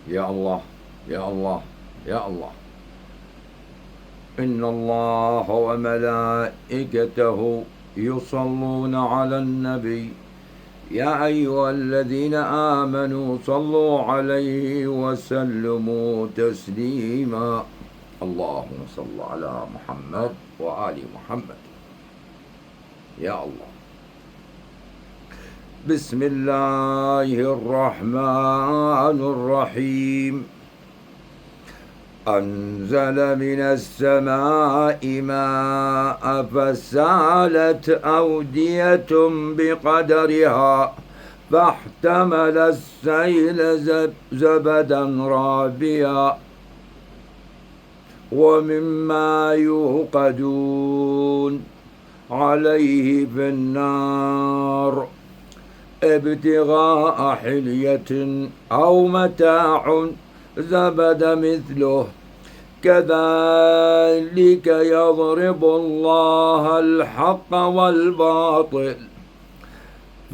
يا الله يا الله يا الله. إن الله وملائكته يصلون على النبي يا أيها الذين آمنوا صلوا عليه وسلموا تسليما. اللهم صل على محمد وآل محمد. يا الله. بسم الله الرحمن الرحيم. أنزل من السماء ماء فسالت أودية بقدرها فاحتمل السيل زبدا رابيا ومما يوقدون عليه في النار ابتغاء حلية أو متاع زبد مثله كذلك يضرب الله الحق والباطل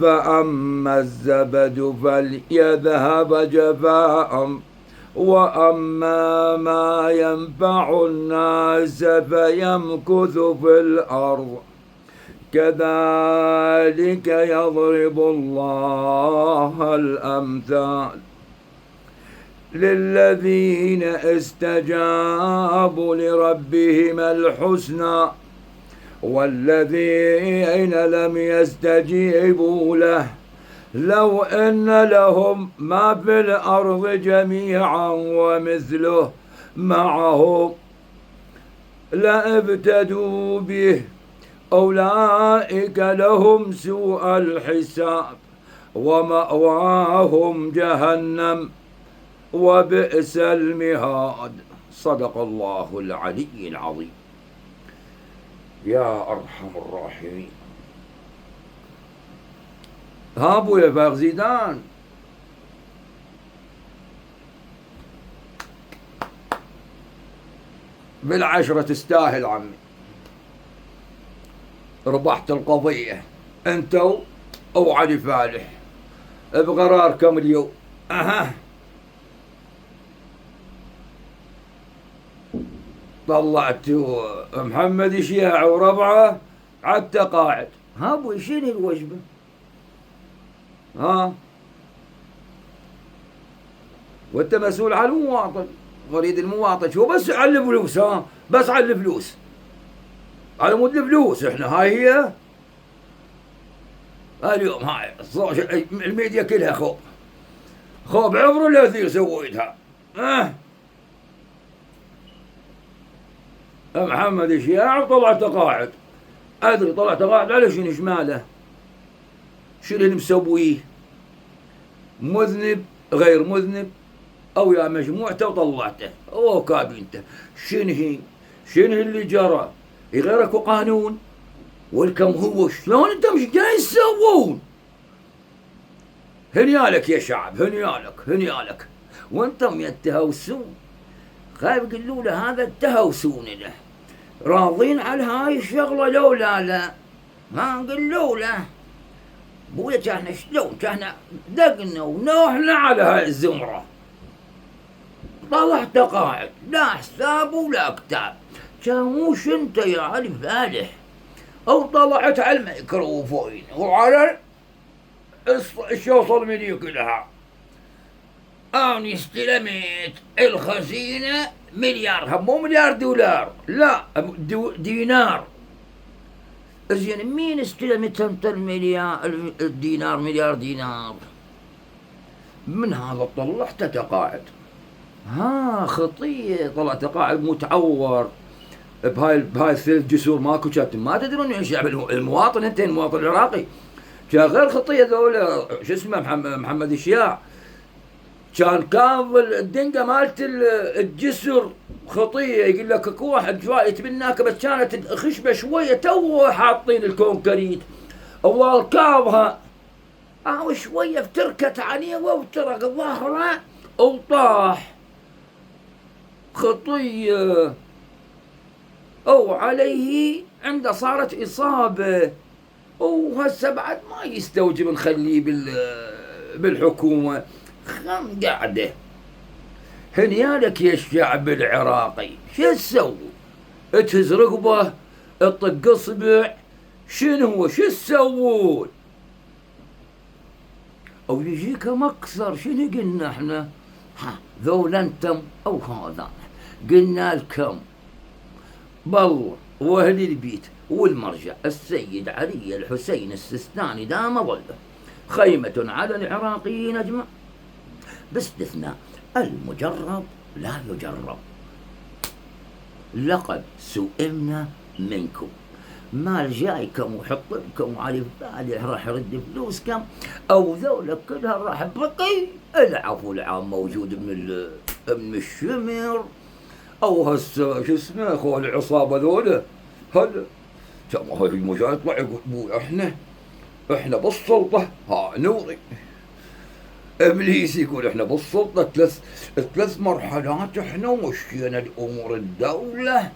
فأما الزبد فليذهب جفاء وأما ما ينفع الناس فيمكث في الأرض كذلك يضرب الله الأمثال للذين استجابوا لربهم الحسنى والذين لم يستجيبوا له لو أن لهم ما في الأرض جميعا ومثله معه لابتدوا به أولئك لهم سوء الحساب ومأواهم جهنم وبئس المهاد. صدق الله العلي العظيم. يا أرحم الراحمين. هابوا يا فاغ زيدان. بالعشرة تستاهل عمي، ربحت القضية انتو او علي فالح بقراركم اليوم. طلعت محمد يشيع وربعه عدت قاعد. ها ابوي شنو الوجبه؟ ها وانت مسؤول عن المواطن، غريد المواطن شو بس على الفلوس. ها بس على الفلوس، على مود الفلوس. احنا هاي هي اليوم هاي الميديا كلها خوب خوب عبر الذي سويتها. محمد الشياع وطلعت قاعد. ادري طلعت قاعد على شنو شماله، شنو اللي مسويه، مذنب غير مذنب او يا مجموعته وطلعته. اوه كابينته شنو اللي جرى؟ غيرك قانون والكم هو شلون انتم مش جاي تسوون؟ هنيالك يا شعب، هنيالك وانتم يتهوسون. خايف قلوا له هذا التهوسون له، راضين على هاي الشغله لو لا ما قلوا له بويا كان شلون كان دقنا ونوحنا على هاي الزمره. طلعت قاعد لا حساب ولا كتاب، كان وش انت يا علي فالح؟ او طلعت على الميكروفون وعلى السوشيال ميديا كلها. أنا استلمت الخزينة مليار، مو مليار دولار، لا دينار. زين مين استلمت انت الدينار مليار دينار؟ من هذا طلعت تقاعد. ها خطية طلعت قاعد متعور بهاي 3 جسور ماكو كاتم. ما تدرون الشعب المواطن انت المواطن العراقي كان غير خطية ذولا شو اسمه محمد الشياع كان كاظ الدنقة مالت الجسر خطية. يقول لك اكو واحد فايت بالناك بس كانت خشبة شوية تو حاطين الكونكريت اول كاظها شوية افتركت عليه وافترق ظهره وطاح. خطية او عليه عنده صارت اصابة وهسه بعد ما يستوجب نخليه بالحكومة. خم قاعده هنيالك يا الشعب العراقي، شو تسووا؟ تهز رقبه، تطق اصبع، شنو تسوون؟ او يجيك مكسر، شنو قلنا احنا؟ ها ذول انتم او هذا، قلنا لكم بالله واهل البيت والمرجع السيد علي الحسين السيستاني دام ظله خيمة على العراقيين اجمع، باستثناء المجرب لا يجرب. لقد سئمنا منكم، مال جايكم وحط لكم على بالي راح يرد فلوسكم، او ذولا كلها راح بقي. العفو العام موجود من الشمر، او هسه شو اسمه اخو العصابه ذولا، هلا كم هاي المجال يطلع يقول بو احنا بالسلطه. ها نوري ابليس يقول احنا بالسلطه، ثلاث مرحلات احنا ومشينا الامور الدوله،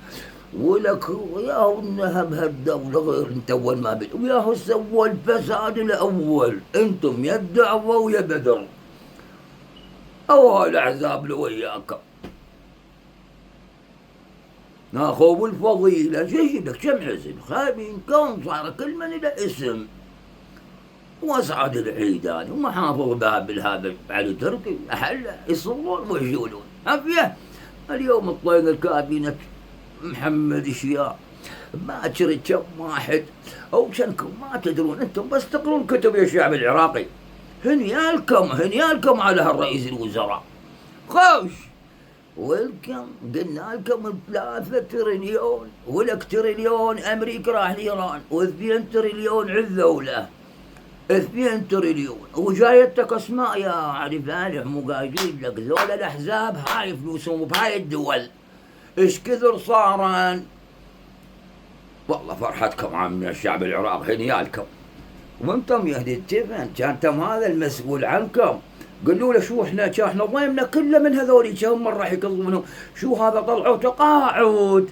ولك وياهو النهب هالدولة غير انت اول ما بدأ، وياهو سوى الفساد الاول، انتم يا الدعوة ويا بدر، او هالاحزاب اللي وياكم. ناخذ الفضيلة، شو يجيب لك كم حزب خايبين كون صار كل من له اسم، واسعد العيداني ومحافظ بابل هذا علي تركي احل يصلون ويجولون عافية. اليوم الطين الكابينة محمد شياع باكر كم واحد او شنكم ما تدرون، انتم بس تقرون كتب يا الشعب العراقي. هنيالكم على هالرئيس الوزراء خوش، ولكم قلنا لكم 3 تريليون، ولك تريليون امريكا راح لايران، و2 تريليون عالذوله، 2 تريليون، وجايتك اسماء يا علي فالح مو قايلين لك ذولا الاحزاب هاي فلوسهم بهاي الدول ايش كثر صارن. والله فرحتكم عم الشعب العراقي، هنيالكم. وانتم يا اهل التفن كانتم هذا المسؤول عنكم، قالوا له شو احنا ضيمنا كله من هذولي كم مره راح يقضونهم، شو هذا طلعوا تقاعد.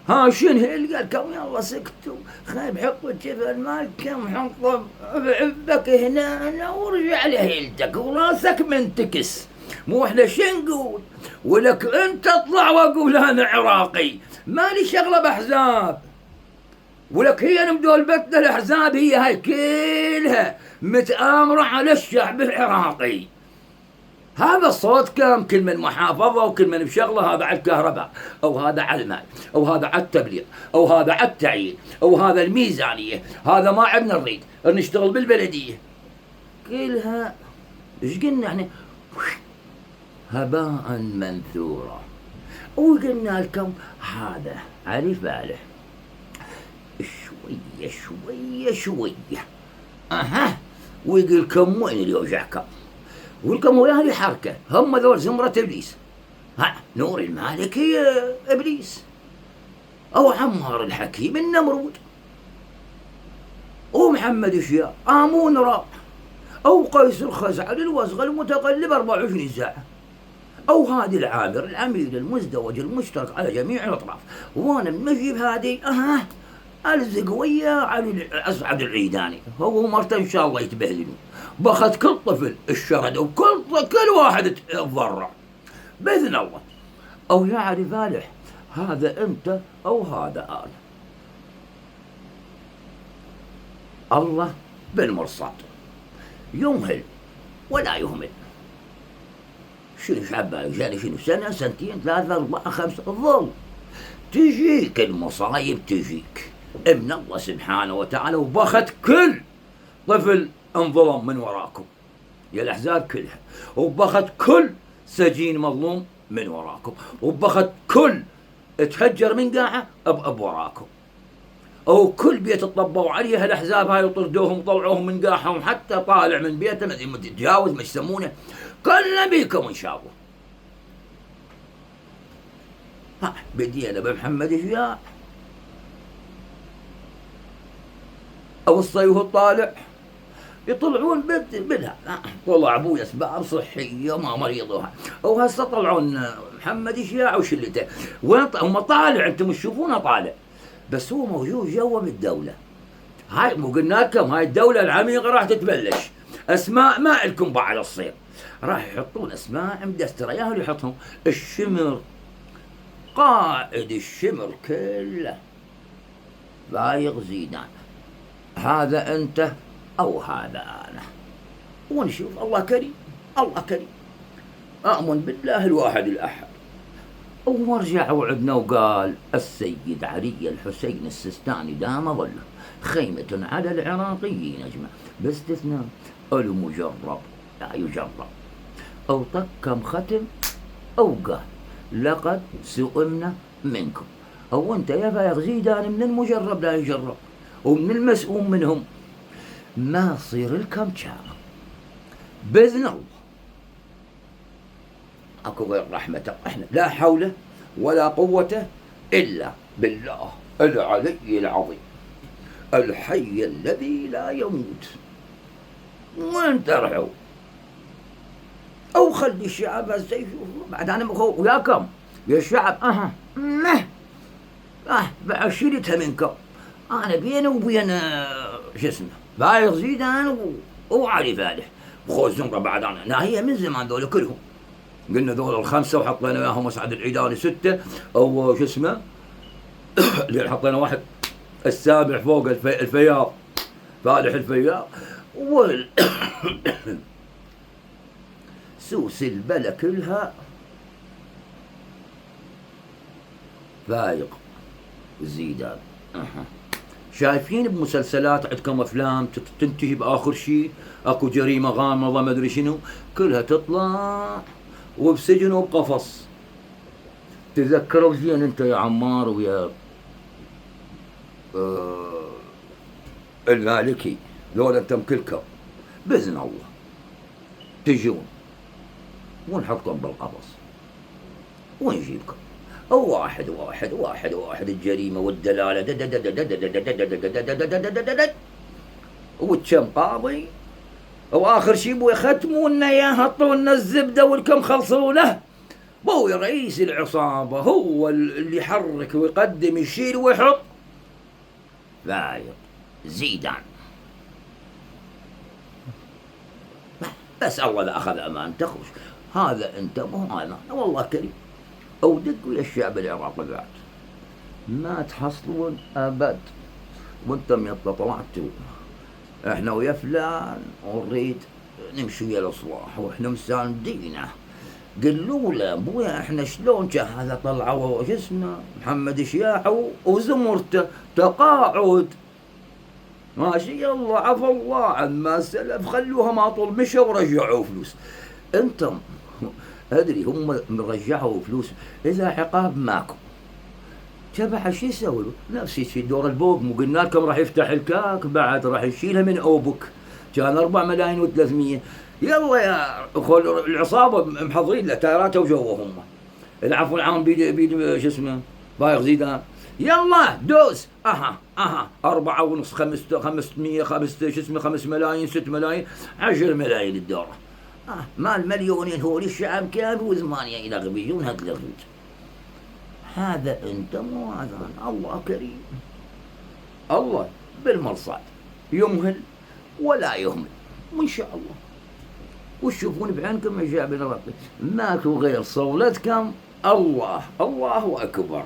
ها شنو قال لكم يلا سكتوا، خايب حطوا الجبل مالكم، حطوا بعبك هنا ورجع لهيلتك وراسك منتكس. مو احنا شو نقول؟ ولك انت اطلع واقول انا عراقي مالي شغله باحزاب، ولك هي مدولبتنا الاحزاب هي هاي كلها متآمره على الشعب العراقي. هذا الصوت كم كل من محافظه وكل من بشغله، هذا على الكهرباء، او هذا على المال، او هذا على التبليغ، او هذا على التعيين، او هذا الميزانيه، هذا ما عندنا نريد نشتغل بالبلديه، كلها ايش قلنا احنا؟ هباء منثورا. وقلنا لكم هذا علي فالح شويه اها، ويقول لكم وين اللي يوجعكم، ولكم ويا هذه حركه، هم ذول زمره ابليس. ها نور المالكي ابليس، او عمار الحكيم النمرود، ومحمد شياع امون را، او قيس الخزعل الوزغ المتقلب 24 ساعه، او هادي العامر العميل المزدوج المشترك على جميع الاطراف. وانا مجيب هادي الزق وياه على اسعد العيداني، هو ومرته ان شاء الله يتبهدلون، باخذ كل طفل الشرد وكل واحد يتضرع باذن الله. او يا علي فالح هذا انت او هذا انا، الله بالمرصاد يمهل ولا يهمل. شنو شعبان جاني شنو سنه سنتين 3 4 5 تظل تجيك المصايب، تجيك من الله سبحانه وتعالى، وباخذ كل طفل انظلم من وراكم يا الاحزاب كلها، وباخذ كل سجين مظلوم من وراكم، وباخذ كل تهجر من قاعه بوراكم، او كل بيت تطبوا عليها الاحزاب هاي وطردوهم وطلعوهم من قاعهم، حتى طالع من بيته متجاوز ما يسمونه، كلنا بيكم ان شاء الله. ها بدينا بمحمد شياع، او الصيف الطالع يطلعون بدها، طلع ابوي اسباب صحيه ما مريضها، او هسه طلعون محمد شياع وشلته، وين هم طالع انتم تشوفونه طالع، بس هو موجود جوا بالدوله هاي. مو قلنا لكم هاي الدوله العميقه راح تتبلش، اسماء ما لكم بعد الصير، راح يحطون اسماء مدستره، يا اللي يحطهم الشمر، قائد الشمر كله فايق زيدان، هذا انت او هذا انا، ونشوف. الله كريم، الله كريم. أؤمن بالله الواحد الأحد. ورجع وعدنا وقال السيد علي الحسين السيستاني دام ظله خيمة على العراقيين أجمع باستثناء المجرب لا يجرب، أو طق كم ختم أو قال لقد سئمنا منكم، أو أنت يا فايق زيدان من المجرب لا يجرب ومن المسؤوم منهم ما تصير لكم شارة بإذن الله. اكو غير رحمته، احنا لا حول ولا قوة الا بالله العلي العظيم الحي الذي لا يموت. وين ترحوا؟ او خلي الشعب هسه يشوف بعد. انا وياكم يا الشعب بعشرتها منكم. انا بيني وبين شو اسمه بايغ زيدان وعلي فالح بخوز زمره. بعد انا ناهيه من زمان ذول كلهم قلنا ذول الخمسه وحطينا وياهم مسعد العيداني سته، او شو اسمه اللي حطينا واحد السابع فوق الفياض فالح الفياض سوس البلا كلها فايق زيدان. شايفين بمسلسلات عندكم افلام تنتهي باخر شيء اكو جريمه غامضه ما ادري شنو، كلها تطلع وبسجن وبقفص. تذكروا زين انت يا عمار ويا المالكي ذولا انتم كلكم باذن الله تجون ونحطكم بالقفص ونجيبكم واحد واحد واحد واحد الجريمه والدلاله وتشم قاضي، واخر شيء بو يختمونا اياه حطونا الزبده والكم خلصونه. بو رئيس العصابه هو اللي يحرك ويقدم يشيل ويحط فايق زيدان. بس الله لا اخذ امانته خوش، هذا انت مو انا والله كريم. او دقوا يا الشعب العراقي بعد ما تحصلون ابد. وانتم يطلع طلعتوا احنا ويا فلان ونريد نمشي ويا الاصلاح واحنا مساندينه. قالوا له ابويا احنا شلون كان هذا طلعوا شو اسمه محمد شياح وزمرته تقاعد ماشي، يلا عفى الله عما سلف خلوها ما طول مشى ورجعوا فلوس. انتم ادري هم رجعوا فلوس اذا عقاب ماكو شبح شو يسوي؟ نفس الشيء دور البوب، مو قلنا لكم راح يفتح الكاك بعد راح يشيلها من اوبك كان 4 ملايين و300. يلا يا خل العصابه محضرين له تايرات وجوهم. العفو العام بيد شو اسمه بايغ زيدان، يلا دوس 4.5 500 شو اسمه 5 ملايين 6 ملايين 10 ملايين الدوره. مال مليونين هو للشعب كان وزمانية الى غبيون هاد الغبيج. هذا انت مو هذا. الله كريم، الله بالمرصاد يمهل ولا يهمل وان شاء الله. وتشوفون بعينكم يا شعب العراقي ماكو غير صولتكم. الله الله اكبر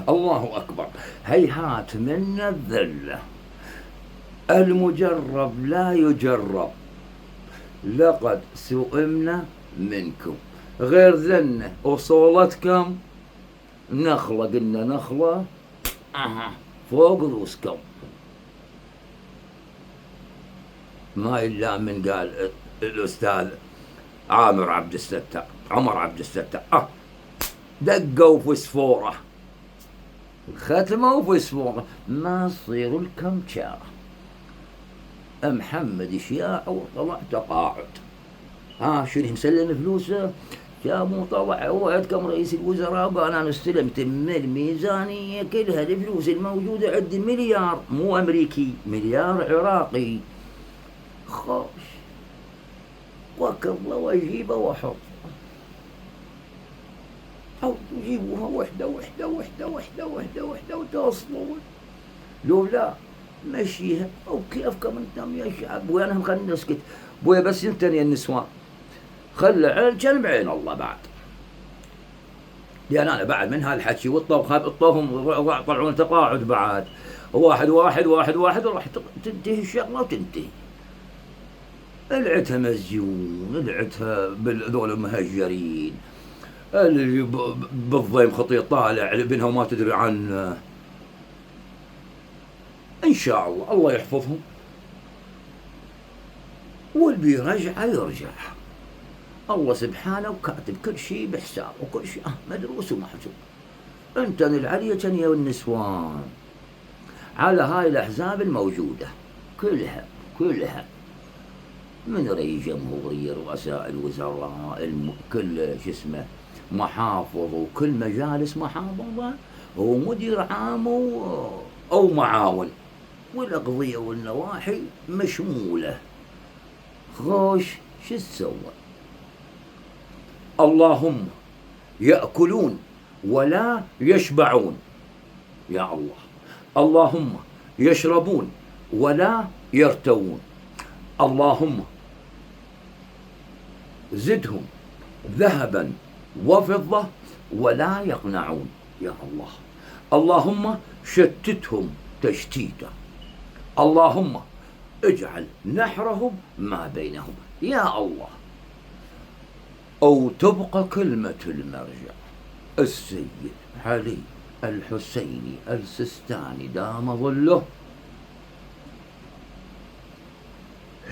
الله اكبر. هيهات من الذله، المجرب لا يجرب، لقد سئمنا منكم. غير ذنه وصولتكم نخلة، قلنا نخلة فوق رؤوسكم. ما إلا من قال الأستاذ عامر عبد الستار عمر عبد الستار دقوا فسفورة ختموا فسفورة ما تصير لكم شارة. محمد شياع وطلع تقاعد. شنو مسلم فلوسه؟ جابوا طلع وعدكم رئيس الوزراء وقال انا استلمت من الميزانيه كلها الفلوس الموجوده عندي مليار مو امريكي مليار عراقي. خوش وكله واجيبه واحط او تجيبوها وحده وحده وحده وحده وحده وحده وتوصلون. لو لا مشيها وكيفكم انتم يا شعب وينهم خلنا نسكت. بويا بس ينتني النسوان خلى عين كلب عين الله بعد. لان انا بعد من هالحكي والطبخ الطوهم طلعون تقاعد بعد واحد واحد واحد واحد وراح تنتهي الشغله وتنتهي. العتها مسجون، العتها بالذول المهجرين اللي بالضيم خطيط طالع بينها وما تدري عنه. ان شاء الله يحفظهم واللي يرجع يرجع. الله سبحانه وكاتب كل شيء بحساب وكل شيء مدروس ومحسوب. انت العلية يا والنسوان على هاي الاحزاب الموجودة كلها من رئيس جمهورية، رؤساء الوزراء، كل شو اسمه محافظ وكل مجالس محافظة ومدير عام أو معاون، والأقضية والنواحي مشمولة. خوش شو تسوى؟ اللهم يأكلون ولا يشبعون يا الله، اللهم يشربون ولا يرتوون، اللهم زدهم ذهبا وفضة ولا يقنعون يا الله، اللهم شتتهم تشتيتا، اللهم اجعل نحرهم ما بينهم يا الله. أو تبقى كلمة المرجع السيد علي الحسيني السستاني دام ظله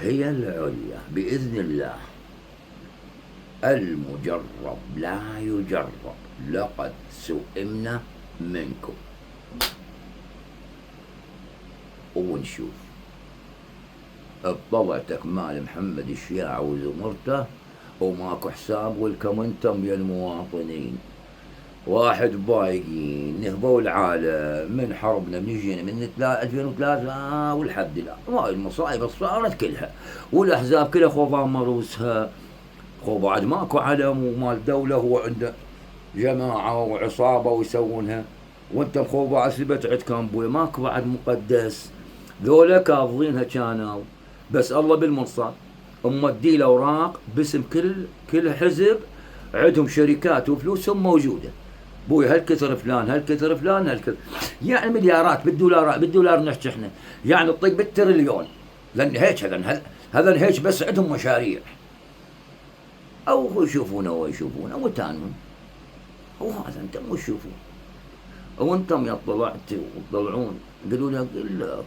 هي العليا بإذن الله. المجرب لا يجرب، لقد سئمنا منكم. ونشوف اطلعتك مال محمد الشياع وزمرته وماكو حساب ولكم انتم يا المواطنين. واحد بايقين نهبوا العالم من حربنا من جينا من 2003 والحد الان. هاي المصايب صارت كلها والاحزاب كلها خوضا مروسها. خو بعد ماكو علم ومال دولة هو عنده جماعة وعصابة ويسوونها، وانتم خو بعد ثبت عندكم بوي ماكو بعد مقدس. ذولا كافضينها كانوا بس الله بالمنصاد. مودي الاوراق باسم كل حزب عندهم شركات وفلوسهم موجوده. بوي هالكثر فلان هالكثر فلان هالكثر، يعني مليارات بالدولار نحكي احنا، يعني تطيق بالتريليون. لان هيك هذا هيك بس عندهم مشاريع. او يشوفونه وتانون وهذا انتم مو تشوفون. وانتم يا طلعتوا وتطلعون قالوا لك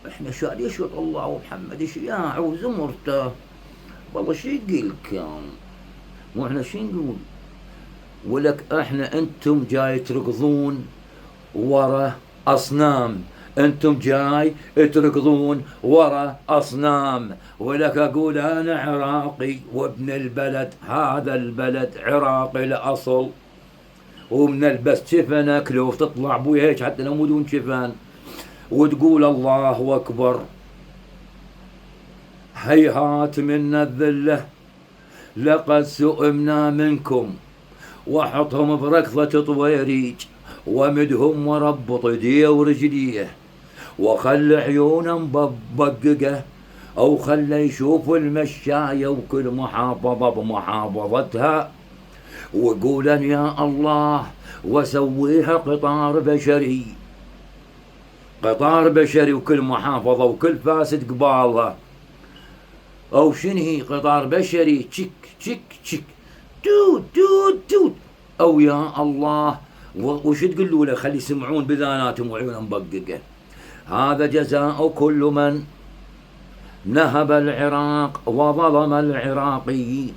احنا ليش طلعوا محمد الشياع وزمرته. والله شو يقولكم واحنا شو نقول؟ ولك احنا انتم جاي تركضون ورا اصنام، انتم جاي تركضون ورا اصنام. ولك اقول انا عراقي وابن البلد، هذا البلد عراقي الاصل ومن البس شفن اكله وتطلع بوي هيك حتى لو بدون شفن وتقول الله اكبر. هيهات منا الذله لقد سئمنا منكم. وحطهم بركضة طويريج ومدهم وربط ايديه ورجليه وخلي عيونهم مبققه او خلي يشوفوا المشاية وكل محافظة بمحافظتها وقولا يا الله وسويها قطار بشري وكل محافظة وكل فاسد قبالها. او شنهي قطار بشري تشك تشك تشك توت توت توت. او يا الله وش تقولوا له خلي يسمعون بذاناتهم وعيونهم مبققه. هذا جزاء كل من نهب العراق وظلم العراقيين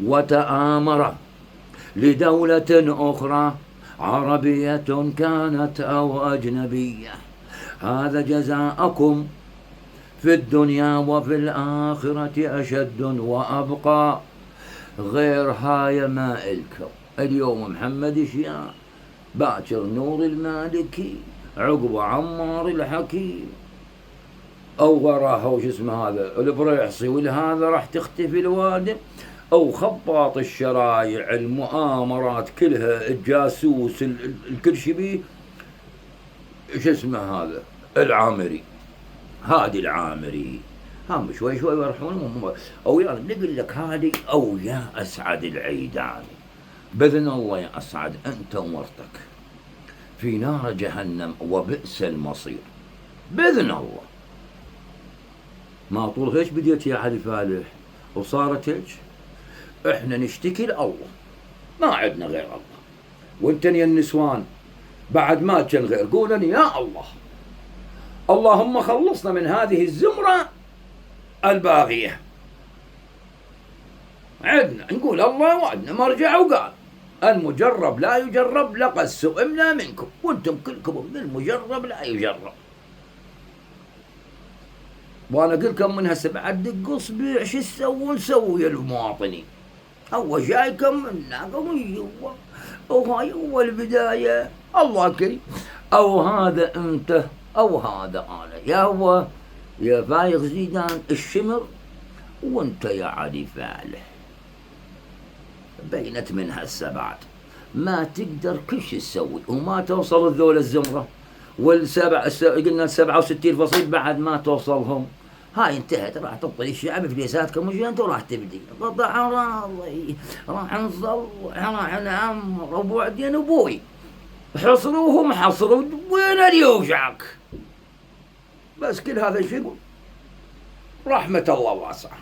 وتآمر لدولة أخرى عربية كانت أو أجنبية. هذا جزاءكم في الدنيا وفي الآخرة أشد وأبقى. غير هاي ما إلكم. اليوم محمد الشياع، باكر نور المالكي، عقب عمار الحكيم، أو وراها وش اسمه هذا البريحصي والهذا راح تختفي الوادم، أو خباط الشرايع المؤامرات كلها الجاسوس الكل شبيه شو اسمه هذا العامري، هادي العامري، هم شوي شوي يروحون. او يا نقول لك هادي، او يا اسعد العيداني، باذن الله يا اسعد انت ومرتك في نار جهنم وبئس المصير باذن الله. ما طول هيك بديت يا علي فالح وصارت هيك. احنا نشتكي لله، ما عندنا غير الله. وانتن يا النسوان بعد ما كان غير قولن يا الله، اللهم خلصنا من هذه الزمرة الباغية. عندنا نقول الله وعدنا مرجع وقال المجرب لا يجرب لقد سئمنا منكم، وانتم كلكم من المجرب لا يجرب. وانا اقول لكم من هسه بعد دقوا اصبع شو تسوون سووا يا المواطنين. هو جايكم منا قوي، وهاي هو البداية. الله كريم. او هذا انت او هذا انا، يا هو يا فايق زيدان الشمر وانت يا علي فالح. بينت من هسه بعد ما تقدر كل شيء تسوي وما توصل الذول الزمرة قلنا 67 فصيل بعد ما توصلهم. هاي انتهت، راح تبطل الشعب فليساتكم وش انتم راح تبدي قطع راضي، راح نصل، راح نعمر وبعدين ابوي حصروهم حصروا وين اللي يوجعك. بس كل هذا شو يقول؟ رحمة الله واسعة،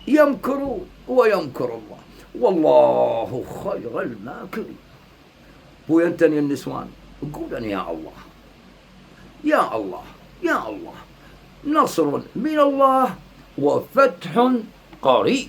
يمكرون ويمكر الله والله خير الماكرين. وينتني النسوان قولن يا الله يا الله يا الله، نصر من الله وفتح قريب.